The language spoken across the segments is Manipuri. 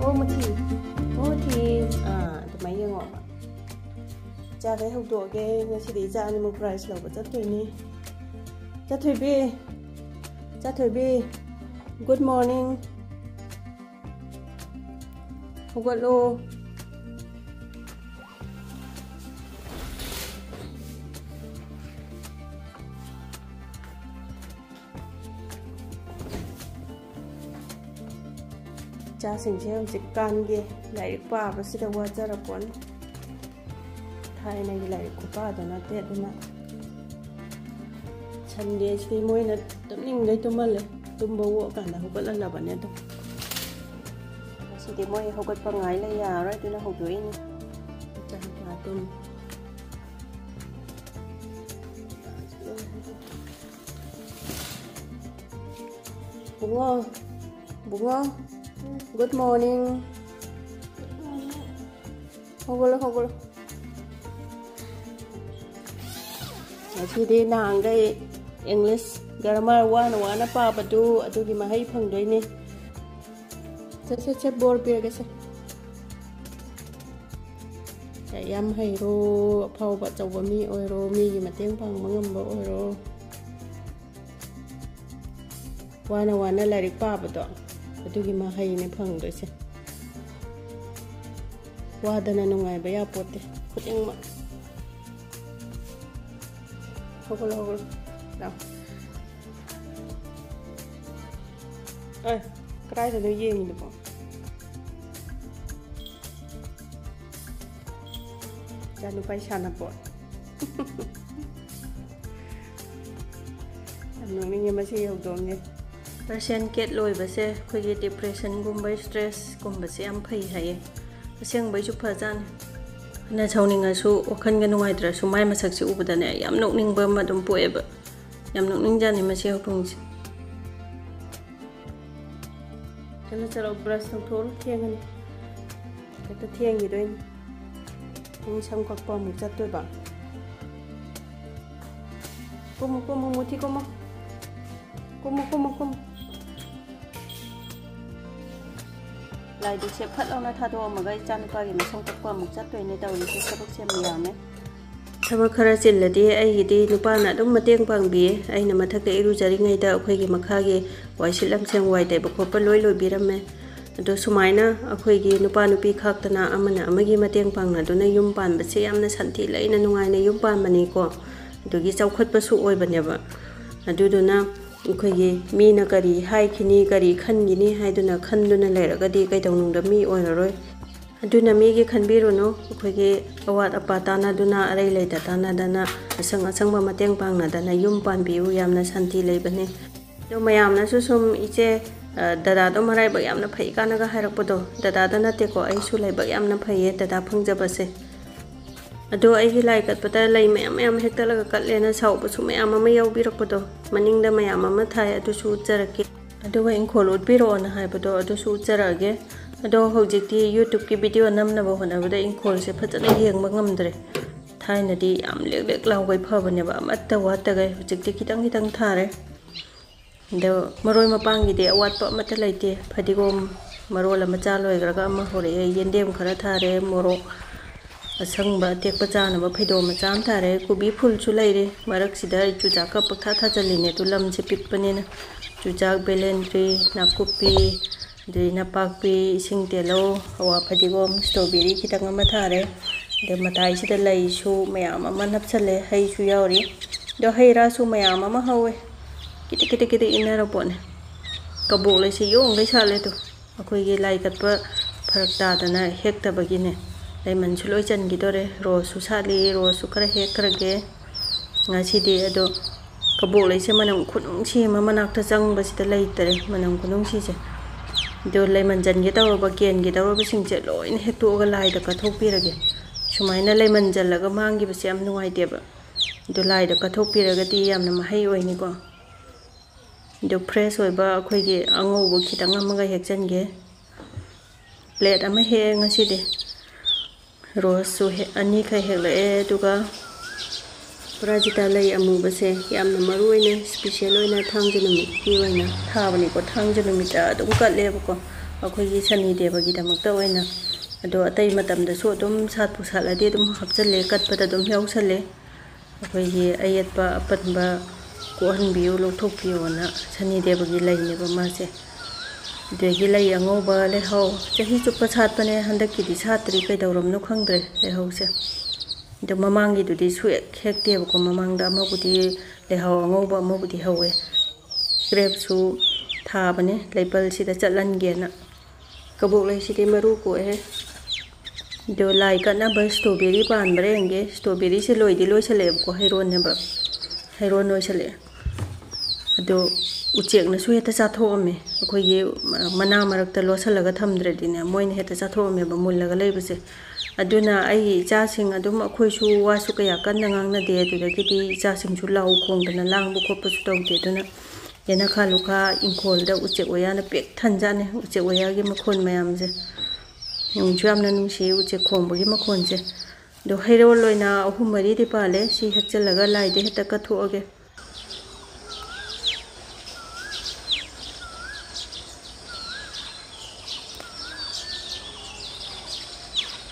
ô Moti tụi mày nghe ngọt cha cái hậu độ cái nhà chị đi ra nhưng mà price lâu rất tuổi nè cha thôi bi good morning hậu lô cha sinh xem dịch can ghê lại qua và sẽ qua ra là quán thay này lại của ba đó nó tết đó nè chân đi thì môi nó tấm ninh đấy tụm lên tụm bầu cả là không có lần nào bạn nhớ đâu thì môi không có bằng ngày lấy già rồi thì nó không tuổi nè cha là tụm bụng ngon good morning không có thì nàng đây English grammar one pa badu adugi mahai phang doi ni se bor pe ga se yam hai ro phau ba chaw mi oi ro mi gi mateng phang mangam ba oi ro wana la ri pa ba do adugi mahai ni phang doi se wa dana nungai ba ya pote khuteng ma không đâu ơi cái này nó gì được không cha nó phải săn hả bọn anh nói nhưng mà gì không đúng nhỉ person kết lôi và xe khơi cái depression cùng với stress cùng với xe âm phây hay xem với chụp thời gian na chau ni nga su okhan ga nuai tra su mai ma sak si ubada ne yam nok ning ba ma dum poe ba yam nok ning jani ma se hong ji kana chalo brush thong thol thieng ani ta thieng gi doi ni sam kwak pa mu chat toi ba ko mo muti ko mo lại đi xếp phát ông nó tha đồ mà gây chăn qua thì nó xong tất qua một chất tuổi này đầu thì sẽ bốc xem nhiều đấy. Thằng khara xin là đi ai đi lúc ba nãy đúng mà tiếng bằng bì ai nằm mà thắc cái ru jari ngay đầu khơi cái mà khai cái vài xí lắm xem vài đại bậc hộp lối bì lắm mẹ. Đó số máy na khơi cái lúc ba nupi khác ta na ama na ama cái mà tiếng bằng na đó này yum pan bớt xem na sản thị lấy na nungai na yum pan mà này co. Đó cái sau khất bớt sụi bên nhà vợ. Đó na khơi mi na kari hai kini kari khan gini hai do na khan do na le ra di kai dong nung da mi oi roi adu na mi gi khan bi ro no khoi awat apa ta na do na arai le ta na da na asang ba mateng pang na da na yum pan bi u yam na santi le bane do mayam na su sum iche dada do marai ba yam na phai ka na ga harak podo dada da na te ko ai su lai ba yam na phai ye dada phang ja ba se ado ai gi lai kat pata lai mayam hekta la kat le na sau ba su mayam ma yau bi rak podo maning da mayam ma thai adu su charake ado in kholot bi ro na hai podo adu su charage ado hojik ti YouTube ki video nam na ba hona ba in khol se phata yeng ba ngam dre thai na di am lek law gai pha ba ne ba mat ta wa ta gai hojik ti kitang thare do maroi ma pang gi de awat pa mat lai te phadigom marola ma cha loi gra ga ma hore yendem khara thare moro asang ba tek pa cha na ba phaido ma cham thare kubi phul chu lai re marak sida chu cha ka pak tha chali ne tu lam che pik pane na chu cha belentri na kupi de na pak pi sing te lo awa phadigom strawberry kitang ma thare de matai sida lai su mayam ma nap chale hai su yauri do hai ra su mayam ma hawe kiti ina ra pon kabo lai se yong lai sa le to akoi ge lai kat pa pharak ta da na hek ta ba gi ne lai man chu loi chan gi do re ro su sa li ro su kra hek kra ge nga si de ado kabo lai se manam khunung chi ma manak ta chang ba si ta lai tare manam khunung si che do lai man jan gi ta ba ken gi ta ba sing che loi ne hek tu ga lai da ka thok pi ra ge chumai na lai man jal la ga mang gi ba se am nuai de ba do lai da ka thok pi ra ga ti yam na ma hai oi ni ko do fresh oi ba khoi gi ango bo khitang am ga hek chan ge plate ama he nga si de rose su he ani khai hek la e tu ga prajita lai amu ba se yam na maru ne special oi na thang jenu mi ki oi na tha ba ni ko thang jenu mi ta dum ka le ba ko ꯑꯩꯈꯣꯏꯒꯤ ꯁꯅꯤ ꯗꯦꯕꯒꯤꯗꯃꯛꯇ ꯑꯣꯏꯅ ꯑꯗꯣ ꯑꯇꯩ ꯃꯇꯝꯗꯁꯨ ꯑꯗꯨꯝ ꯁꯥꯠꯄꯨ ꯁꯥꯠꯂꯗꯤ ꯑꯗꯨꯝ ꯍꯥꯞꯆꯜꯂꯦ ꯀꯠꯄꯗ ꯑꯗꯨꯝ ꯌꯥꯎꯁꯜꯂꯦ ꯑꯩꯈꯣꯏꯒꯤ ꯑꯌꯦꯠꯄ ꯑꯄꯟꯕ ꯀꯣꯛꯍꯟꯕꯤꯌꯨ ꯂꯧꯊꯣꯛꯄꯤꯌꯨꯅ ꯁꯅꯤ ꯗꯦꯕꯒꯤ ꯂꯩꯅꯦꯕ ꯃꯥꯁꯦ ꯑꯗꯒꯤ ꯂꯩ ꯑꯉꯧꯕ ꯂꯩꯍꯥꯎ ꯆꯍꯤ ꯆꯨꯞꯄ ꯁꯥꯠꯄꯅꯦ ꯍꯟꯗꯛꯀꯤꯗꯤ ꯁꯥꯠꯇ꯭ꯔꯤ ꯀꯩꯗꯧꯔꯝꯅꯣ ꯈꯪꯗ꯭ꯔꯦ ꯂꯩꯍꯥꯎꯁꯦ ꯑꯗꯣ ꯃꯃꯥꯡꯒꯤꯗꯨꯗꯤ ꯁꯨꯛꯍꯦꯛ ꯍꯦꯛꯇꯦꯕꯀꯣ ꯃꯃꯥꯡꯗ ꯑꯃꯕꯨꯗꯤ ꯂꯩꯍꯥꯎ ꯑꯉꯧꯕ ꯑꯃꯕꯨꯗꯤ ꯍꯧꯋꯦ ꯒ꯭ꯔꯦꯞꯁꯨ ꯊꯥꯕꯅꯦ ꯂꯩꯄꯜꯁꯤꯗ ꯆꯠꯍꯟꯒꯦꯅ ꯀꯕꯣꯛ ꯂꯩꯁꯤꯗꯤ ꯃꯔꯨ ꯀꯣꯛꯑꯦ ꯑꯗꯣ ꯂꯥꯏ ꯀꯠꯅꯕ ꯁ꯭ꯇ꯭ꯔꯣꯕꯦꯔꯤ ꯄꯥꯟꯕ꯭ꯔꯥ ꯌꯦꯡꯒꯦ ꯁ꯭ꯇ꯭ꯔꯣꯕꯦꯔꯤꯁꯦ ꯂꯣꯏꯗꯤ ꯂꯣꯏꯁꯜꯂꯛꯑꯦꯕꯀꯣ ꯍꯩꯔꯣꯟꯅꯦꯕ ꯍꯩꯔꯣꯟ ꯂꯣꯏꯁꯜꯂꯛꯑꯦ ꯑꯗꯣ ꯎꯆꯦꯛꯅꯁꯨ ꯍꯦꯛꯇ ꯆꯥꯊꯣꯛꯑꯝꯃꯦ ꯑꯩꯈꯣꯏꯒꯤ ꯃꯅꯥ ꯃꯔꯛꯇ ꯂꯣꯠꯁꯜꯂꯒ ꯊꯝꯗ꯭ꯔꯗꯤꯅꯦ ꯃꯣꯏꯅ ꯍꯦꯛꯇ ꯆꯥꯊꯣꯛꯑꯝꯃꯦꯕ ꯃꯨꯜꯂꯒ ꯂꯩꯕꯁꯦ ꯑꯗꯨꯅ ꯑꯩꯒꯤ ꯏꯆꯥꯁꯤꯡ ꯑꯗꯨꯝ ꯑꯩꯈꯣꯏꯁꯨ ꯋꯥꯁꯨ ꯀꯌꯥ ꯀꯟꯅ ꯉꯥꯡꯅꯗꯦ ꯑꯗꯨꯗꯒꯤꯗꯤ ꯏꯆꯥꯁꯤꯡꯁꯨ ꯂꯥꯎ ꯈꯣꯡꯗꯅ ꯂꯥꯡꯕ ꯈꯣꯠꯄꯁꯨ ꯇꯧꯗꯦ ꯑꯗꯨꯅ ꯌꯦꯅꯈꯥ ꯂꯨꯈꯥ ꯏꯪꯈꯣꯜꯗ ꯎꯆꯦꯛ ꯋꯥꯌꯥꯅ ꯄꯤꯛ ꯊꯟꯖꯥꯠꯅꯤ ꯎꯆꯦꯛ ꯋꯥꯌꯥꯒꯤ ꯃꯈꯣꯟ ꯃꯌꯥꯝꯁꯦ ꯅꯨꯡꯁꯨ ꯌꯥꯝꯅ ꯅꯨꯡꯁꯤ ꯎꯆꯦꯛ ꯈꯣꯡꯕꯒꯤ ꯃꯈꯣꯟꯁꯦ ꯑꯗꯣ ꯍꯩꯔꯣꯜ ꯑꯣꯏꯅ 3-4ꯗꯤ ꯄꯥꯜꯂꯦ ꯁꯤ ꯍꯦꯛꯆꯜꯂꯒ ꯂꯥꯏꯗ ꯍꯦꯛꯇ ꯀꯠꯊꯣꯛꯑꯒꯦ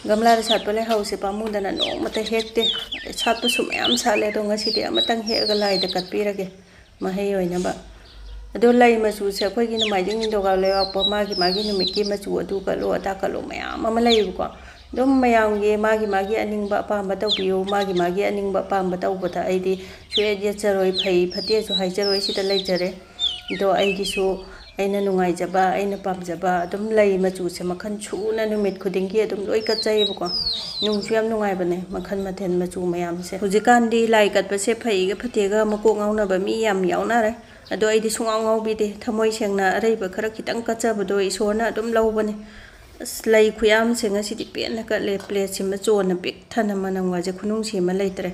ꯒꯝꯂꯥꯗ ꯁꯥꯠꯄ ꯂꯩꯍꯥꯎꯁꯦ ꯄꯥꯝꯃꯨꯗꯅ ꯅꯣꯡꯃꯇ ꯍꯦꯛꯇꯦ ꯁꯥꯠꯄꯁꯨ ꯃꯌꯥꯝ ꯁꯥꯠꯂꯦ ꯑꯗꯣ ꯉꯁꯤꯗꯤ ꯑꯃꯇꯪ ꯍꯦꯛꯑꯒ ꯂꯥꯏꯗ ꯀꯠꯄꯤꯔꯒꯦ ꯃꯍꯩ ꯑꯣꯏꯅꯕ ꯑꯗꯣ ꯂꯩ ꯃꯆꯨꯁꯦ ꯑꯩꯈꯣꯏꯒꯤ ꯅꯣꯡꯃꯥꯏꯖꯤꯡ ꯅꯤꯡꯊꯧꯀꯥꯕ ꯂꯩꯕꯥꯛꯄ ꯃꯥꯒꯤ ꯅꯨꯃꯤꯠꯀꯤ ꯃꯆꯨ ꯑꯗꯨ ꯀꯠꯂꯣ ꯑꯗꯥ ꯀꯠꯂꯣ ꯃꯌꯥꯝ ꯑꯃ ꯂꯩꯌꯦꯕꯀꯣ ꯑꯗꯨꯝ ꯃꯌꯥꯝꯒꯤ ꯃꯥꯒꯤ ꯑꯅꯤꯡꯕ ꯑꯄꯥꯝꯕ ꯇꯧꯕꯤꯌꯨ ꯃꯥꯒꯤ ꯑꯅꯤꯡꯕ ꯑꯄꯥꯝꯕ ꯇꯧꯕꯗ ꯑꯩꯗꯤ ꯁꯨꯡꯌꯦꯠ ꯌꯦꯠꯆꯔꯣꯏ ꯐꯩ ꯐꯠꯇꯦꯁꯨ ꯍꯥꯏꯖꯔꯣই ꯁꯤꯗ ꯂꯩꯖꯔꯦ ꯑꯗꯣ ꯑꯩꯒꯤꯁꯨ ꯑꯩꯅ ꯅꯨꯡꯉꯥꯏꯖꯕ ꯑꯩꯅ ꯄꯥꯝꯖꯕ ꯑꯗꯨꯝ ꯂꯩ ꯃꯆꯨꯁꯦ ꯃꯈꯜ ꯁꯨꯅ ꯅꯨꯃꯤꯠ ꯈꯨꯗꯤꯡꯒꯤ ꯑꯗꯨꯝ ꯂꯣꯏ ꯀꯠꯆꯩꯌꯦꯕꯀꯣ ꯅꯨꯡꯁꯨ ꯌꯥꯝ ꯅꯨꯡꯉꯥꯏꯕꯅꯦ ꯃꯈꯜ ꯃꯊꯦꯜ ꯃꯆꯨ ꯃꯌꯥꯝꯁꯦ ꯍꯧꯖꯤꯛꯀꯥꯟꯗꯤ ꯂꯥꯏ ꯀꯠꯄꯁꯦ ꯐꯩꯒ ꯐꯠꯇꯦꯒ ꯃꯀꯣꯛ ꯉꯥꯎꯅꯕ ꯃꯤ ꯌꯥꯝ ꯌꯥꯎꯅꯔꯦ ꯑꯗꯣ ꯑꯩꯗꯤ ꯁꯨꯡꯉꯥꯎ ꯉꯥꯎꯕꯤꯗꯦ ꯊꯃꯣꯏ ꯁꯦꯡꯅ ꯑꯔꯩꯕ ꯈꯔ ꯈꯤꯇꯪ ꯀꯠꯆꯕꯗꯣ ꯏꯁꯣꯔꯅ ꯑꯗꯨꯝ ꯂꯧꯕꯅꯦ ꯑꯁ ꯂꯩ ꯈꯨꯌꯥꯝꯁꯦ ꯉꯁꯤꯗꯤ ꯄꯦꯟꯅ ꯀꯠꯂꯦ ꯄ꯭ꯂꯦꯠꯁꯤꯃ ꯆꯣꯟꯅ ꯄꯤꯛ ꯊꯟꯅ ꯃꯅꯝꯒꯁꯦ ꯈꯨꯅꯨꯡꯁꯤ ꯑꯃ ꯂꯩꯇ꯭ꯔꯦ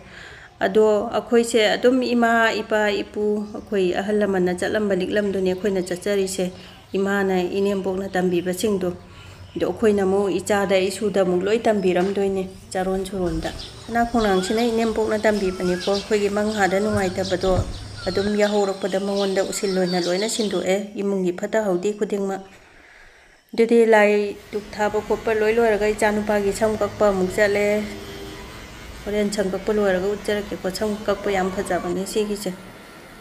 ꯑꯗꯣ ꯑꯩꯈꯣꯏꯁꯦ ꯑꯗꯨꯝ ꯏꯃꯥ ꯏꯄꯥ ꯏꯄꯨ ꯑꯩꯈꯣই ꯑꯍꯜ ꯂꯃꯟꯅ ꯆꯠꯂꯝꯕ ꯂꯤꯛꯂꯝꯗꯨꯅꯦ ꯑꯩꯈꯣꯏꯅ ꯆꯠꯆꯔꯤꯁꯦ ꯏꯃꯥꯅ ꯏꯅꯦꯝꯕꯣꯛꯅ ꯇꯝꯕꯤꯕꯁꯤꯡꯗꯣ ꯑꯗꯣ ꯑꯩꯈꯣꯏꯅ ꯑꯃꯨꯛ ꯏꯆꯥꯗ ꯏꯁꯨꯗ ꯑꯃꯨꯛ ꯂꯣꯏ ꯇꯝꯕꯤꯔꯝꯗꯣꯏꯅꯦ ꯆꯥꯔꯣꯟ ꯁꯨꯔꯣꯟꯗ ꯁꯅꯥ ꯈꯣꯡꯅꯥꯡꯁꯤꯅ ꯏꯅꯦꯝꯕꯣꯛꯅ ꯇꯝꯕꯤꯕꯅꯤꯀꯣ ꯑꯩꯈꯣꯏꯒꯤ ꯃꯪꯍꯥꯗ ꯅꯨꯡꯉꯥꯏꯇꯕꯗꯣ ꯑꯗꯨꯝ ꯌꯥꯍꯧꯔꯛꯄꯗ ꯃꯉꯣꯟꯗ ꯎꯁꯤꯜ ꯑꯣꯏꯅ ꯂꯣꯏꯅ ꯁꯤꯟꯗꯣꯛꯑꯦ ꯏꯃꯨꯡꯒꯤ ꯐꯠꯇ ꯍꯥꯎꯊꯤ ꯈꯨꯗꯤꯡꯃꯛ ꯑꯗꯨꯗꯤ ꯂꯥꯏ ꯗꯨꯛ ꯊꯥꯕ ꯈꯣꯠꯄ ꯂꯣꯏ ꯂꯣꯏꯔꯒ ꯏꯆꯥꯅꯨꯄꯥꯒꯤ ꯁꯝ ꯀꯛꯄ ꯑꯃꯨꯛ ꯆꯠꯂꯦ ꯍꯣꯔꯦꯟ ꯁꯝ ꯀꯛꯄ ꯂꯣꯏꯔꯒ ꯎꯠꯆꯔꯛꯀꯦꯀꯣ ꯁꯝ ꯀꯛꯄ ꯌꯥꯝ ꯐꯖꯕꯅꯦ ꯁꯤꯒꯤꯁꯦ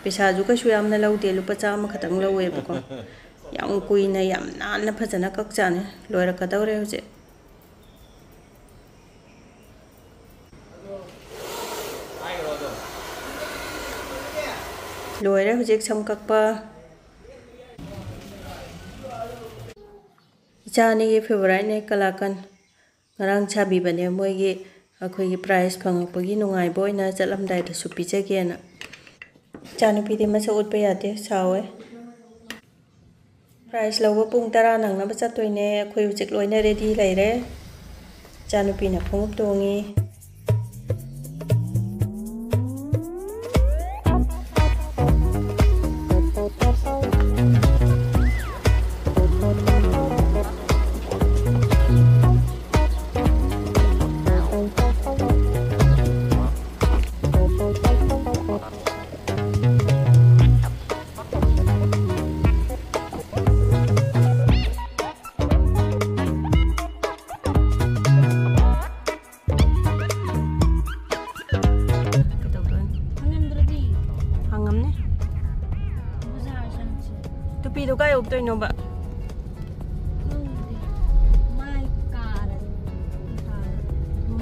ꯄꯩꯁꯥꯁꯨ ꯀꯩꯁꯨ ꯌꯥꯝꯅ ꯂꯧꯗꯦ ꯂꯨꯄꯥ 100 ꯈꯛꯇꯪ ꯂꯧꯋꯦꯕꯀꯣ ꯌꯥꯝ ꯀꯨꯏꯅ ꯌꯥꯝ ꯅꯥꯟꯅ ꯐꯖꯅ ꯀꯛꯆꯥꯅꯤ ꯂꯣꯏꯔꯛꯀꯗꯧꯔꯦ ꯍꯧꯖꯤꯛ ꯂꯣꯏꯔꯦ ꯍꯧꯖꯤꯛ ꯁꯝ ꯀꯛꯄ ꯏꯆꯥ ꯑꯅꯤꯒꯤ ꯐꯦꯚꯣꯔꯥꯏꯠꯅꯦ ꯀꯂꯥꯀꯟ ꯉꯔꯥꯡ ꯁꯥꯕꯤꯕꯅꯦ ꯃꯣꯏꯒꯤ ꯑꯩꯈꯣꯏꯒꯤ ꯄ꯭ꯔꯥꯏꯖ ꯐꯪꯉꯛꯄꯒꯤ ꯅꯨꯡꯉꯥꯏꯕ ꯑꯣꯏꯅ ꯆꯠꯂꯝꯗꯥꯏꯗꯁꯨ ꯄꯤꯖꯒꯦꯅ ꯏꯆꯥꯅꯨꯄꯤꯗꯤ ꯃꯁꯛ ꯎꯠꯄ ꯌꯥꯗꯦ ꯁꯥꯎꯋꯦ ꯄ꯭ꯔꯥꯏꯖ ꯂꯧꯕ ꯄꯨꯡ 10 ꯅꯪꯅꯕ ꯆꯠꯇꯣꯏꯅꯦ ꯑꯩꯈꯣꯏ ꯍꯧꯖꯤꯛ ꯂꯣꯏꯅ ꯔꯦꯗꯤ ꯂꯩꯔꯦ ꯏꯆꯥꯅꯨꯄꯤꯅ ꯈꯣꯡꯎꯞ ꯇꯣꯡꯉꯤ ꯇꯨꯄꯤꯗꯣ ꯀꯥꯏ ꯎꯞꯇꯣꯏꯅꯣꯕ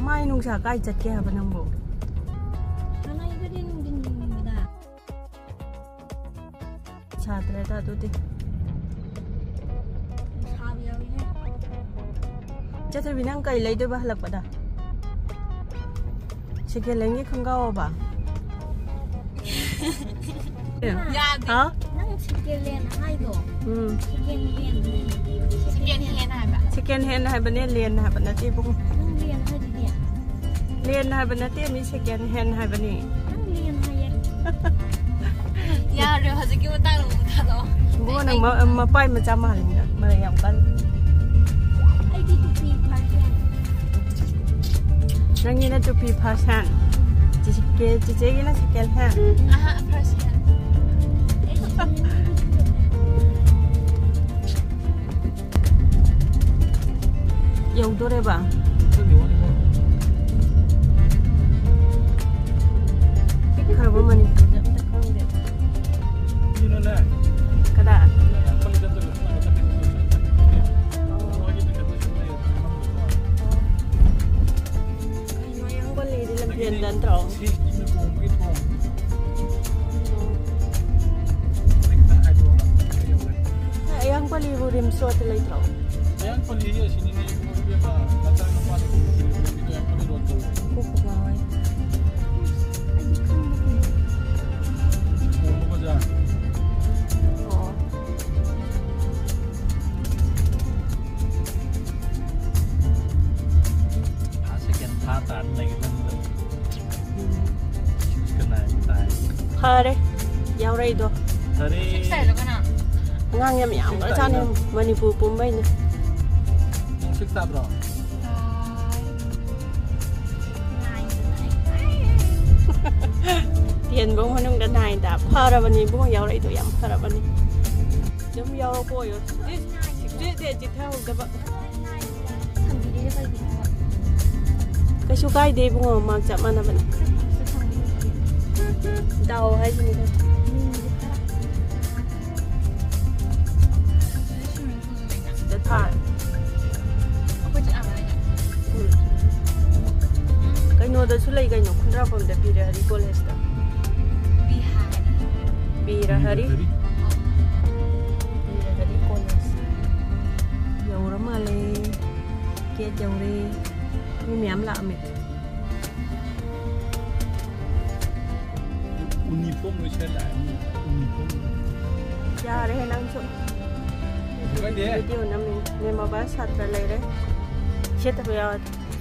ꯃꯥꯏ ꯅꯨꯡꯁꯥ ꯀꯥꯏ ꯆꯠꯀꯦ ꯍꯥꯏꯕ ꯅꯪꯕꯨ ꯁꯥꯗ꯭ꯔꯦꯗ ꯑꯗꯨꯗꯤ ꯆꯠꯊꯕꯤ ꯅꯪ ꯀꯩ ꯂꯩꯗꯣꯏꯕ ꯍꯜꯂꯛꯄꯗ ꯁꯦꯀꯦꯟ ꯍꯦꯟꯒꯤ ꯈꯣꯡꯒ꯭ꯔꯥꯎꯕ ꯌꯥꯗꯦ ꯅꯪ ꯁꯦꯀꯦꯟ ꯍꯦꯟ ꯍꯥꯏꯗꯣ ꯁꯦꯀꯦꯟ ꯍꯦꯟ ꯍꯥꯏꯕꯅꯦ ꯂꯦꯟ ꯍꯥꯏꯕ ꯅꯠꯇꯦ ꯏꯕꯨꯡ ꯅꯪ ꯂꯦꯟ ꯍꯥꯏꯗꯨꯗꯤ ꯂꯦꯟ ꯍꯥꯏꯕ ꯅꯠꯇꯦ ꯃꯤ ꯁꯦꯀꯦꯟ ꯍꯦꯟ ꯍꯥꯏꯕꯅꯤ ꯅꯪ ꯂꯦꯟ ꯍꯥꯏꯌꯦ ꯌꯥꯔꯦ ꯍꯧꯖꯤꯛꯀꯤ ꯃꯇꯥꯡꯗ ꯑꯃꯨꯛ ꯊꯥꯗꯣꯛꯑꯣ ꯏꯕꯨꯡ ꯅꯪ ꯃꯄꯥꯏ ꯃꯆꯥ ꯃꯥꯜꯂꯤꯗ ꯃꯔꯩ ꯌꯥꯝ ꯀꯜꯂꯤ ꯑꯩꯗꯤ ꯇꯨꯄꯤ ꯐꯥꯔꯁ ꯍꯦꯟ ꯅꯪꯒꯤꯅ ꯇꯨꯄꯤ ꯐꯥꯔꯁ ꯍꯦꯟ ꯆꯤꯆꯦꯒꯤꯅ ꯁꯦꯀꯦꯟ ꯍꯦꯟ ꯐꯥꯔꯁ ꯍꯦꯟ Yaokhre. Kharabu Manipur da ta khangde. Kino na. Kada. Dan trâu. Ayang pali burim suat lay trâu. Ayang pali hiya sini ni burim ba matang na pali itu yang pali road tu. Kuku bawai. Kuku apa jah? Oh. Asyik tan lagi tu. Hare, Yaokhre itu. Hari. Saya kan nak. Ngang yam yam, kalau cakap Manipur Pumbai ni. Yang fix tak bro? Tiền bông hoa nung đã này đã phá ra bani bông Yaokhre itu yam phá ra bani. Jom Yaokhre ko yo. Dia tahu dapat. Kesukai dia bông mak cak mana bani. Tahu hai sini dah. Dah thar. Apa cakap apa ni? Kau no dah sulai kau no kundra pun dah bira hari college dah. Bira hari. Bira hari college. Yaokhre male. Ke Yaokhre. Ni miam lah amit. Uniform tu saya lah. Uniform. Ya, reh nang so. Bukan dia. Video namin ni mabas hatra lay reh. Siya tapi ya,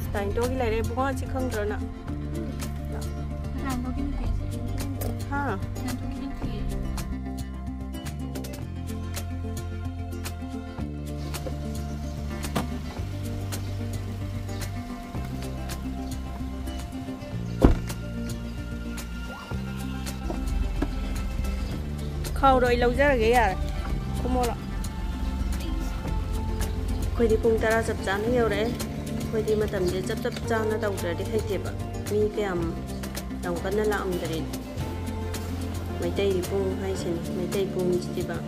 stain tu gilay reh bunga si kang drona. Orang tu kini kerja. Ha. Orang tu kini kerja. Khâu rồi lâu ra cái à? Không mua lắm. Khơi đi cùng ta sập chán nhiều đấy. Khơi đi mà tầm gì sập chán nó đầu rồi đi hay thiệp ạ. Mi cái đồng cân nó làm rồi. Mấy tay đi cùng hay xin mấy tay cùng gì bạn.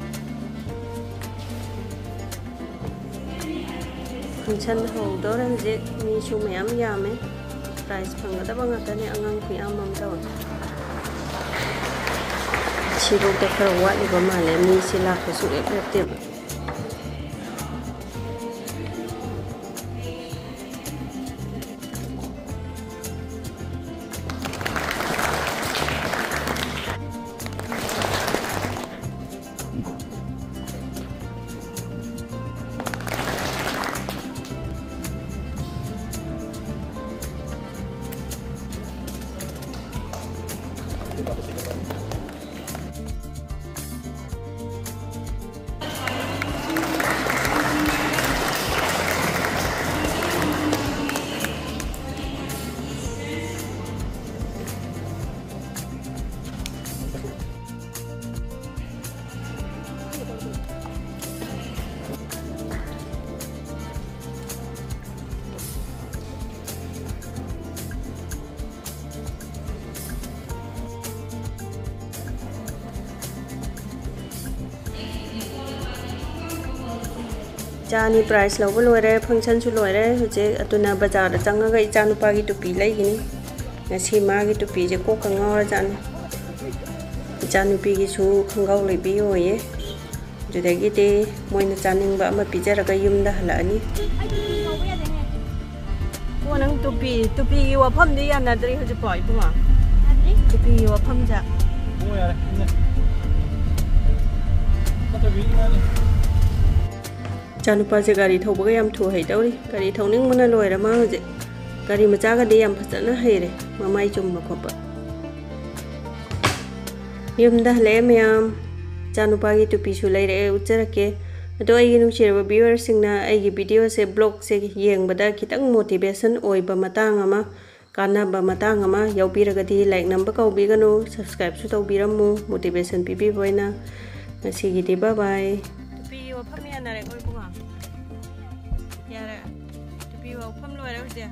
Phần chân hầu đó là gì? Mi chung mấy ám yam ấy. Price phẳng cái đó bằng cái này ăn khi ăn mắm đâu. Chiro ke kerwa ni bamale mi sila kesu efektif. Chani price lo bolo re function su lo re je atuna bazar da changa ga chanu pa gi tupi lai gini na si ma gi tupi je ko kang ngor jan chanu pi gi su khangau lai bi yo ye ju de gi te moi na chaning ba ma pi ja ra ga yum da hala ni ko nang tupi gi wa pham di yan na dri hu je poi bu ma tupi gi wa pham ja Bu ya ni. Kata bi ni. Chanupa je gari thau baga yam thu hai dauri gari thau ning mana loi ra ma je gari ma cha ga de yam phasana hai re ma mai chum ma khopa yum da le myam chanupa gi tupi su lai re uchara ke ado ai gi nu share ba viewer sing na ai gi video se blog se yeng bada khitang motivation oi ba matang ama kana ba matang ama yau pi ra ga di like number ka bi ga no subscribe su tau bi ram mu motivation pi bi boina ngasi gi di bye bye tupi wa phamia na re oi bunga ya ra ꯂꯧꯐꯝ ꯂꯣꯏꯔꯦ ꯍꯧꯖꯤꯛ